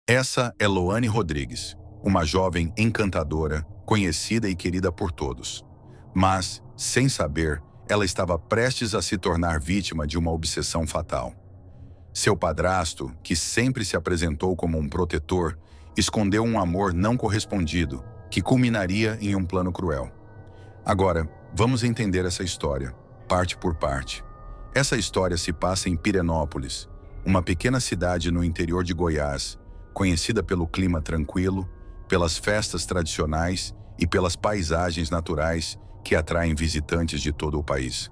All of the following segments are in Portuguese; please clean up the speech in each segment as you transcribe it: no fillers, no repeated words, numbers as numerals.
Essa é Loane Rodrigues, uma jovem encantadora, conhecida e querida por todos. Mas, sem saber, ela estava prestes a se tornar vítima de uma obsessão fatal. Seu padrasto, que sempre se apresentou como um protetor, escondeu um amor não correspondido, que culminaria em um plano cruel. Agora, vamos entender essa história, parte por parte. Essa história se passa em Pirenópolis, uma pequena cidade no interior de Goiás, conhecida pelo clima tranquilo, pelas festas tradicionais e pelas paisagens naturais que atraem visitantes de todo o país.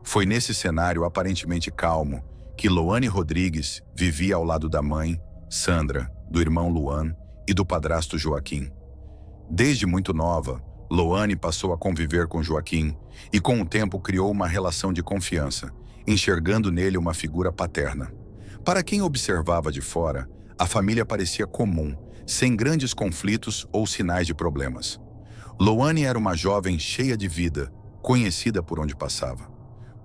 Foi nesse cenário aparentemente calmo que Loane Rodrigues vivia ao lado da mãe, Sandra, do irmão Luan e do padrasto Joaquim. Desde muito nova, Loane passou a conviver com Joaquim e com o tempo criou uma relação de confiança, enxergando nele uma figura paterna. Para quem observava de fora, a família parecia comum, sem grandes conflitos ou sinais de problemas. Loane era uma jovem cheia de vida, conhecida por onde passava.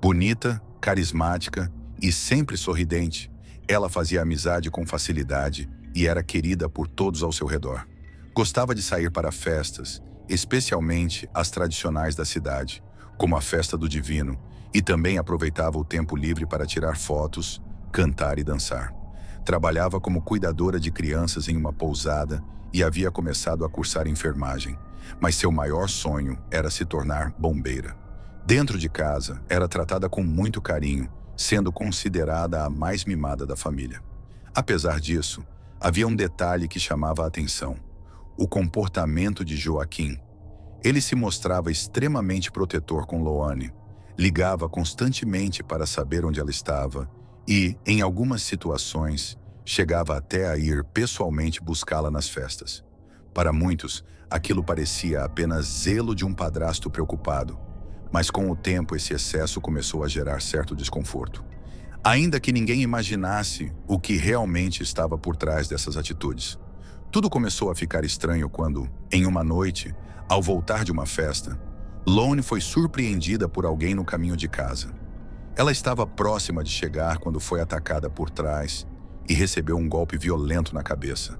Bonita, carismática e sempre sorridente, ela fazia amizade com facilidade e era querida por todos ao seu redor. Gostava de sair para festas, especialmente as tradicionais da cidade, como a Festa do Divino, e também aproveitava o tempo livre para tirar fotos, cantar e dançar. Trabalhava como cuidadora de crianças em uma pousada e havia começado a cursar enfermagem, mas seu maior sonho era se tornar bombeira. Dentro de casa, era tratada com muito carinho, sendo considerada a mais mimada da família. Apesar disso, havia um detalhe que chamava a atenção: o comportamento de Joaquim. Ele se mostrava extremamente protetor com Loane, ligava constantemente para saber onde ela estava e, em algumas situações, chegava até a ir pessoalmente buscá-la nas festas. Para muitos, aquilo parecia apenas zelo de um padrasto preocupado, mas com o tempo esse excesso começou a gerar certo desconforto. Ainda que ninguém imaginasse o que realmente estava por trás dessas atitudes. Tudo começou a ficar estranho quando, em uma noite, ao voltar de uma festa, Loane foi surpreendida por alguém no caminho de casa. Ela estava próxima de chegar quando foi atacada por trás e recebeu um golpe violento na cabeça.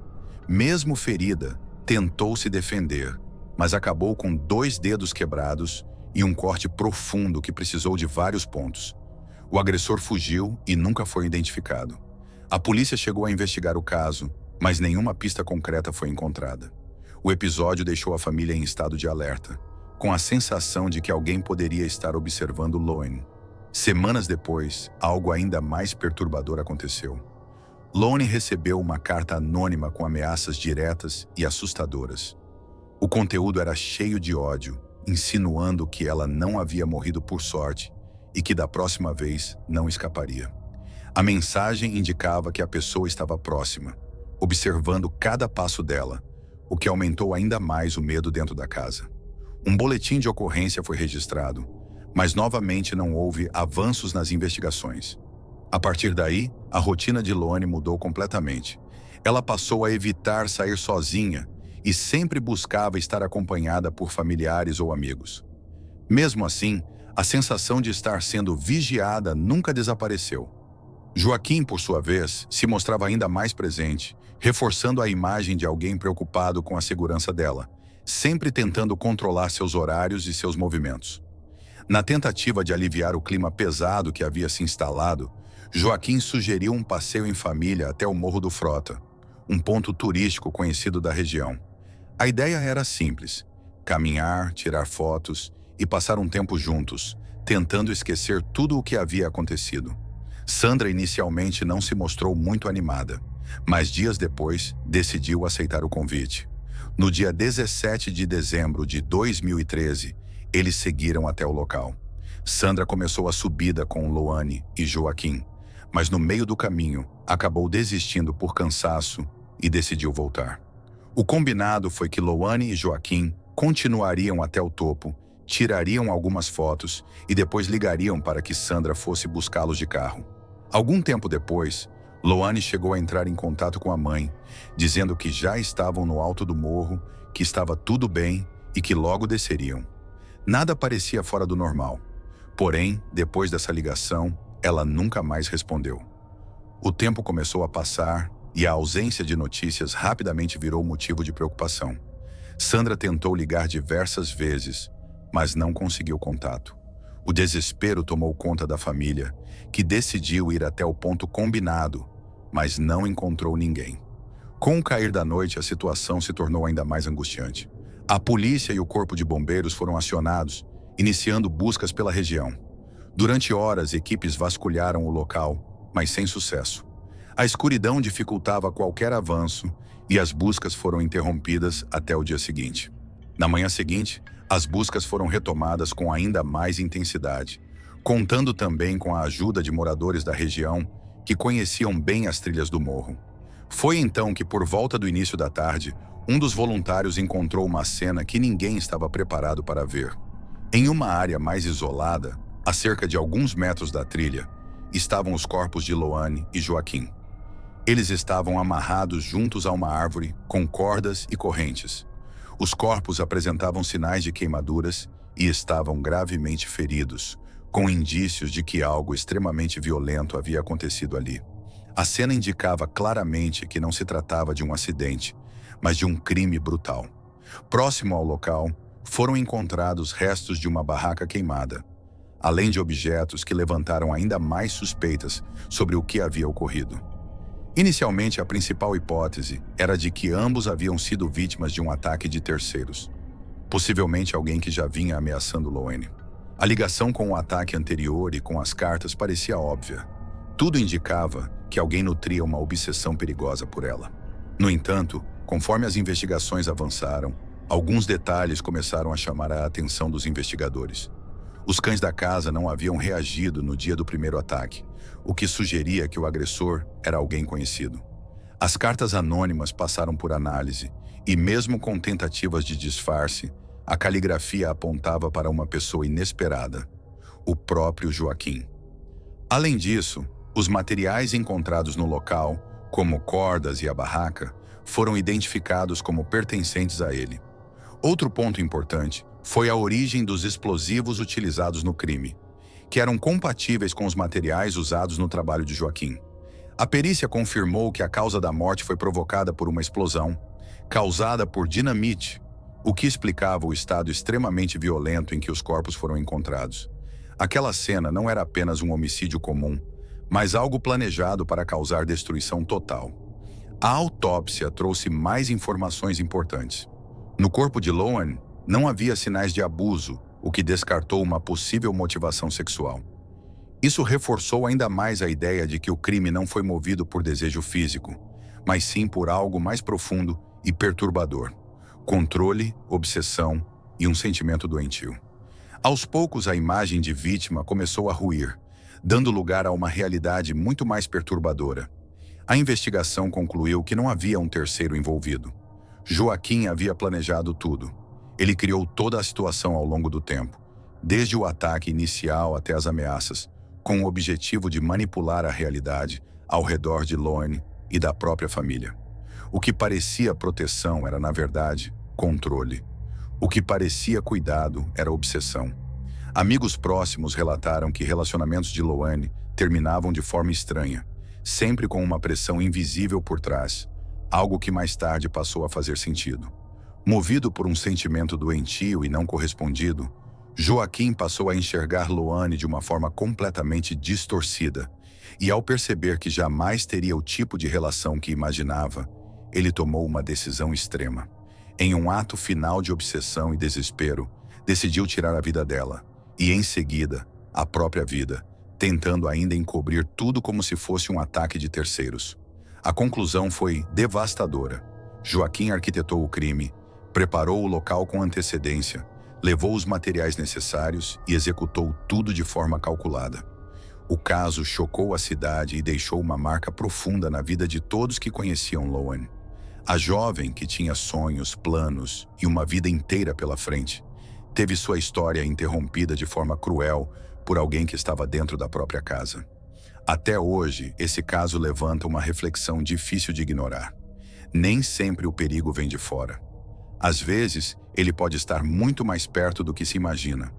Mesmo ferida, tentou se defender, mas acabou com 2 dedos quebrados e um corte profundo que precisou de vários pontos. O agressor fugiu e nunca foi identificado. A polícia chegou a investigar o caso, mas nenhuma pista concreta foi encontrada. O episódio deixou a família em estado de alerta, com a sensação de que alguém poderia estar observando Loane. Semanas depois, algo ainda mais perturbador aconteceu. Loane recebeu uma carta anônima com ameaças diretas e assustadoras. O conteúdo era cheio de ódio, insinuando que ela não havia morrido por sorte e que da próxima vez não escaparia. A mensagem indicava que a pessoa estava próxima, observando cada passo dela, o que aumentou ainda mais o medo dentro da casa. Um boletim de ocorrência foi registrado, mas novamente não houve avanços nas investigações. A partir daí, a rotina de Loane mudou completamente. Ela passou a evitar sair sozinha e sempre buscava estar acompanhada por familiares ou amigos. Mesmo assim, a sensação de estar sendo vigiada nunca desapareceu. Joaquim, por sua vez, se mostrava ainda mais presente, reforçando a imagem de alguém preocupado com a segurança dela, sempre tentando controlar seus horários e seus movimentos. Na tentativa de aliviar o clima pesado que havia se instalado, Joaquim sugeriu um passeio em família até o Morro do Frota, um ponto turístico conhecido da região. A ideia era simples: caminhar, tirar fotos e passar um tempo juntos, tentando esquecer tudo o que havia acontecido. Sandra inicialmente não se mostrou muito animada, mas dias depois decidiu aceitar o convite. No dia 17 de dezembro de 2013, eles seguiram até o local. Sandra começou a subida com Loane e Joaquim, mas no meio do caminho acabou desistindo por cansaço e decidiu voltar. O combinado foi que Loane e Joaquim continuariam até o topo, tirariam algumas fotos e depois ligariam para que Sandra fosse buscá-los de carro. Algum tempo depois, Loane chegou a entrar em contato com a mãe, dizendo que já estavam no alto do morro, que estava tudo bem e que logo desceriam. Nada parecia fora do normal. Porém, depois dessa ligação, ela nunca mais respondeu. O tempo começou a passar e a ausência de notícias rapidamente virou motivo de preocupação. Sandra tentou ligar diversas vezes, mas não conseguiu contato. O desespero tomou conta da família, que decidiu ir até o ponto combinado, mas não encontrou ninguém. Com o cair da noite, a situação se tornou ainda mais angustiante. A polícia e o corpo de bombeiros foram acionados, iniciando buscas pela região. Durante horas, equipes vasculharam o local, mas sem sucesso. A escuridão dificultava qualquer avanço e as buscas foram interrompidas até o dia seguinte. Na manhã seguinte, as buscas foram retomadas com ainda mais intensidade, contando também com a ajuda de moradores da região que conheciam bem as trilhas do morro. Foi então que, por volta do início da tarde, um dos voluntários encontrou uma cena que ninguém estava preparado para ver. Em uma área mais isolada, a cerca de alguns metros da trilha, estavam os corpos de Lohane e Joaquim. Eles estavam amarrados juntos a uma árvore com cordas e correntes. Os corpos apresentavam sinais de queimaduras e estavam gravemente feridos, com indícios de que algo extremamente violento havia acontecido ali. A cena indicava claramente que não se tratava de um acidente, mas de um crime brutal. Próximo ao local, foram encontrados restos de uma barraca queimada, além de objetos que levantaram ainda mais suspeitas sobre o que havia ocorrido. Inicialmente, a principal hipótese era de que ambos haviam sido vítimas de um ataque de terceiros, possivelmente alguém que já vinha ameaçando Lohane. A ligação com o ataque anterior e com as cartas parecia óbvia. Tudo indicava que alguém nutria uma obsessão perigosa por ela. No entanto, conforme as investigações avançaram, alguns detalhes começaram a chamar a atenção dos investigadores. Os cães da casa não haviam reagido no dia do primeiro ataque, o que sugeria que o agressor era alguém conhecido. As cartas anônimas passaram por análise e, mesmo com tentativas de disfarce, a caligrafia apontava para uma pessoa inesperada, o próprio Joaquim. Além disso, os materiais encontrados no local, como cordas e a barraca, foram identificados como pertencentes a ele. Outro ponto importante foi a origem dos explosivos utilizados no crime, que eram compatíveis com os materiais usados no trabalho de Joaquim. A perícia confirmou que a causa da morte foi provocada por uma explosão, causada por dinamite, o que explicava o estado extremamente violento em que os corpos foram encontrados. Aquela cena não era apenas um homicídio comum, mas algo planejado para causar destruição total. A autópsia trouxe mais informações importantes. No corpo de Lohane, não havia sinais de abuso, o que descartou uma possível motivação sexual. Isso reforçou ainda mais a ideia de que o crime não foi movido por desejo físico, mas sim por algo mais profundo e perturbador: controle, obsessão e um sentimento doentio. Aos poucos, a imagem de vítima começou a ruir, dando lugar a uma realidade muito mais perturbadora. A investigação concluiu que não havia um terceiro envolvido. Joaquim havia planejado tudo. Ele criou toda a situação ao longo do tempo, desde o ataque inicial até as ameaças, com o objetivo de manipular a realidade ao redor de Lohane e da própria família. O que parecia proteção era, na verdade, controle. O que parecia cuidado era obsessão. Amigos próximos relataram que relacionamentos de Lohane terminavam de forma estranha, sempre com uma pressão invisível por trás, algo que mais tarde passou a fazer sentido. Movido por um sentimento doentio e não correspondido, Joaquim passou a enxergar Lohane de uma forma completamente distorcida, e ao perceber que jamais teria o tipo de relação que imaginava, ele tomou uma decisão extrema. Em um ato final de obsessão e desespero, decidiu tirar a vida dela, e em seguida, a própria vida, tentando ainda encobrir tudo como se fosse um ataque de terceiros. A conclusão foi devastadora. Joaquim arquitetou o crime, preparou o local com antecedência, levou os materiais necessários e executou tudo de forma calculada. O caso chocou a cidade e deixou uma marca profunda na vida de todos que conheciam Lohane. A jovem, que tinha sonhos, planos e uma vida inteira pela frente, teve sua história interrompida de forma cruel por alguém que estava dentro da própria casa. Até hoje, esse caso levanta uma reflexão difícil de ignorar. Nem sempre o perigo vem de fora. Às vezes, ele pode estar muito mais perto do que se imagina.